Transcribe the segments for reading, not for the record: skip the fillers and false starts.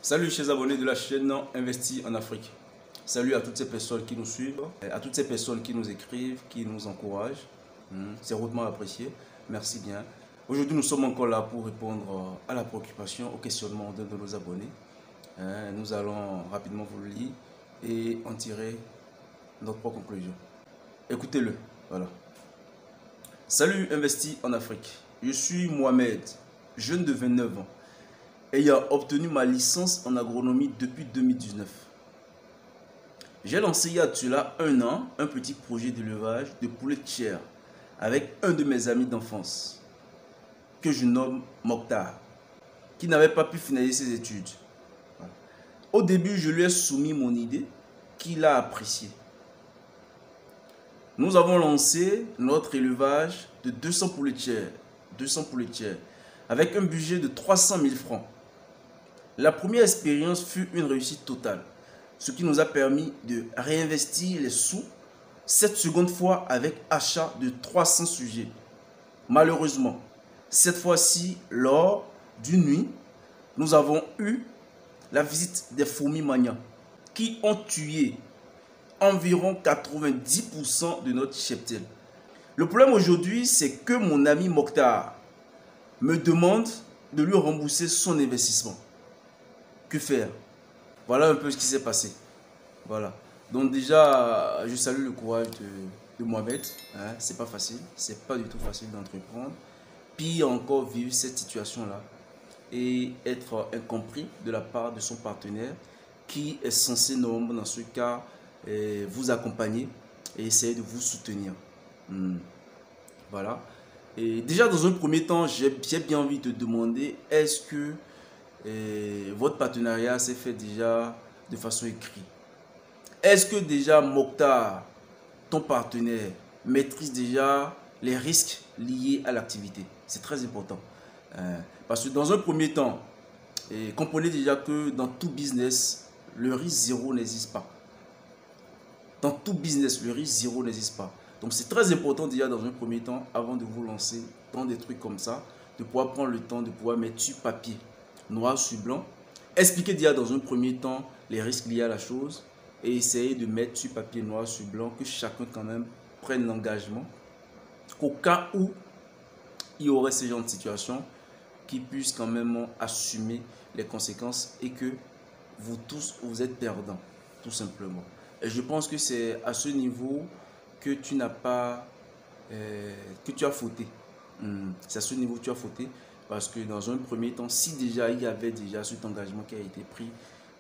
Salut chers abonnés de la chaîne Investi en Afrique. Salut à toutes ces personnes qui nous suivent, à toutes ces personnes qui nous écrivent, qui nous encouragent. C'est hautement apprécié. Merci bien. Aujourd'hui, nous sommes encore là pour répondre à la préoccupation, au questionnement de nos abonnés. Nous allons rapidement vous le lire et en tirer notre propre conclusion. Écoutez-le. Voilà. Salut Investi en Afrique. Je suis Mohamed, jeune de 29 ans, ayant obtenu ma licence en agronomie depuis 2019. J'ai lancé il y a de cela un an un petit projet d'élevage de poulets de chair avec un de mes amis d'enfance que je nomme Mokhtar, qui n'avait pas pu finaliser ses études. Au début, je lui ai soumis mon idée qu'il a appréciée. Nous avons lancé notre élevage de 200 poulets de chair, avec un budget de 300 000 francs. La première expérience fut une réussite totale, ce qui nous a permis de réinvestir les sous cette seconde fois avec achat de 300 sujets. Malheureusement, cette fois-ci, lors d'une nuit, nous avons eu la visite des fourmis manias qui ont tué environ 90% de notre cheptel. Le problème aujourd'hui, c'est que mon ami Mokhtar me demande de lui rembourser son investissement. Que faire? Voilà un peu ce qui s'est passé. Voilà. Donc déjà, je salue le courage de Mohamed. C'est pas facile. C'est pas du tout facile d'entreprendre. Pire encore, vivre cette situation-là et être incompris de la part de son partenaire qui est censé normalement dans ce cas vous accompagner et essayer de vous soutenir. Voilà. Et déjà dans un premier temps, j'ai bien envie de te demander, est-ce que votre partenariat s'est fait déjà de façon écrite? Est-ce que déjà Mokhtar, ton partenaire, maîtrise déjà les risques liés à l'activité? C'est très important. Parce que dans un premier temps, comprenez déjà que dans tout business, le risque zéro n'existe pas. Dans tout business, le risque zéro n'existe pas. Donc c'est très important déjà dans un premier temps, avant de vous lancer dans des trucs comme ça, de pouvoir prendre le temps de pouvoir mettre sur papier, noir sur blanc, expliquer déjà dans un premier temps les risques liés à la chose et essayer de mettre sur papier noir sur blanc que chacun quand même prenne l'engagement qu'au cas où il y aurait ce genre de situation, qu'ils puissent quand même assumer les conséquences et que vous tous, vous êtes perdants, tout simplement. Et je pense que c'est à ce niveau que tu n'as pas, que tu as fauté. C'est à ce niveau que tu as fauté parce que dans un premier temps, si déjà il y avait déjà cet engagement qui a été pris,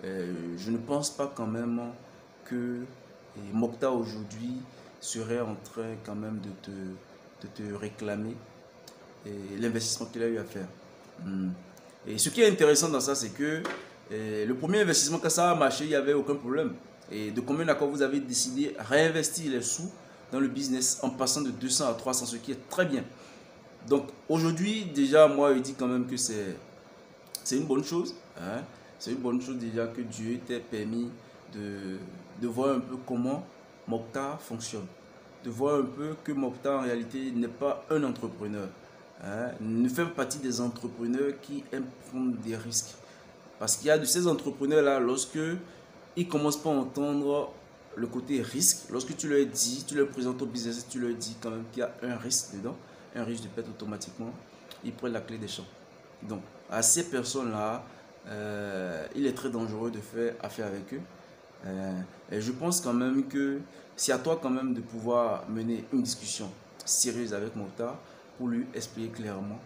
je ne pense pas quand même que Mokhtar aujourd'hui serait en train quand même de te réclamer l'investissement qu'il a eu à faire. Et ce qui est intéressant dans ça, c'est que le premier investissement, quand ça a marché, il n'y avait aucun problème. Et de combien d'accord vous avez décidé de réinvestir les sous dans le business en passant de 200 à 300, ce qui est très bien. Donc aujourd'hui, déjà, moi, je dis quand même que c'est une bonne chose. C'est une bonne chose déjà que Dieu t'ait permis de voir un peu comment Mokhtar fonctionne. De voir un peu que Mokhtar, en réalité, n'est pas un entrepreneur. Ne fait pas partie des entrepreneurs qui aiment prendre des risques. Parce qu'il y a de ces entrepreneurs-là, lorsque ils ne commencent pas à entendre le côté risque, lorsque tu leur dis, tu leur présentes au business, tu leur dis quand même qu'il y a un risque dedans, un risque de perte automatiquement, ils prennent la clé des champs. Donc, à ces personnes-là, il est très dangereux de faire affaire avec eux. Et je pense quand même que c'est à toi quand même de pouvoir mener une discussion sérieuse avec Mokhtar pour lui expliquer clairement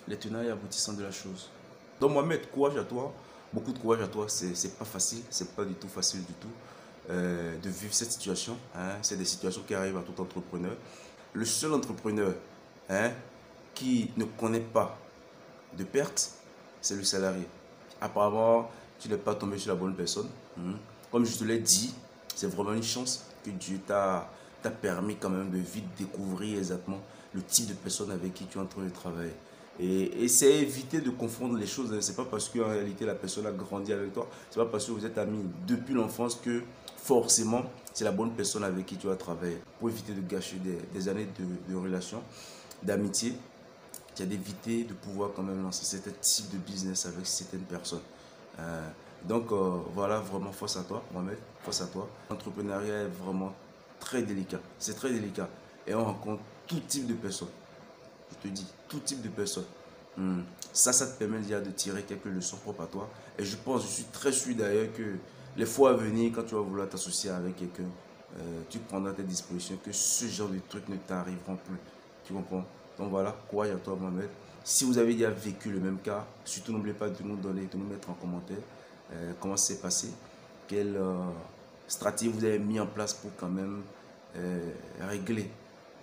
les tenants et aboutissants de la chose. Donc Mohamed, courage à toi, beaucoup de courage à toi. C'est pas facile, c'est pas du tout facile du tout de vivre cette situation. C'est des situations qui arrivent à tout entrepreneur. Le seul entrepreneur qui ne connaît pas de perte, c'est le salarié. Apparemment, tu n'es pas tombé sur la bonne personne. Comme je te l'ai dit, c'est vraiment une chance que Dieu t'a permis quand même de vite découvrir exactement le type de personne avec qui tu es en train de travailler. Et c'est éviter de confondre les choses. C'est pas parce qu'en réalité la personne a grandi avec toi, c'est pas parce que vous êtes amis depuis l'enfance que forcément c'est la bonne personne avec qui tu vas travailler. Pour éviter de gâcher des années de relation, d'amitié, tu as d'éviter de pouvoir quand même lancer ce type de business avec certaines personnes. Donc voilà, vraiment force à toi, Mohamed, force à toi. L'entrepreneuriat est vraiment très délicat, c'est très délicat. Et on rencontre tout type de personnes, je te dis, tout type de personnes. Ça te permet déjà de tirer quelques leçons propres à toi. Et je pense, je suis très sûr d'ailleurs que les fois à venir, quand tu vas vouloir t'associer avec quelqu'un, tu prendras tes dispositions, que ce genre de trucs ne t'arriveront plus. Tu comprends? Donc voilà, courage à toi, Mohamed. Si vous avez déjà vécu le même cas, surtout n'oubliez pas de nous donner, de nous mettre en commentaire comment c'est passé, quelle stratégie vous avez mis en place pour quand même régler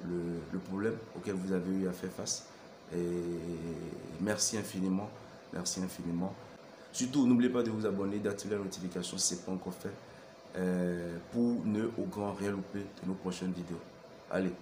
le problème auquel vous avez eu à faire face. Et merci infiniment, merci infiniment. Surtout, n'oubliez pas de vous abonner, d'activer la notification si ce n'est pas encore fait, pour ne au grand rien louper de nos prochaines vidéos. Allez.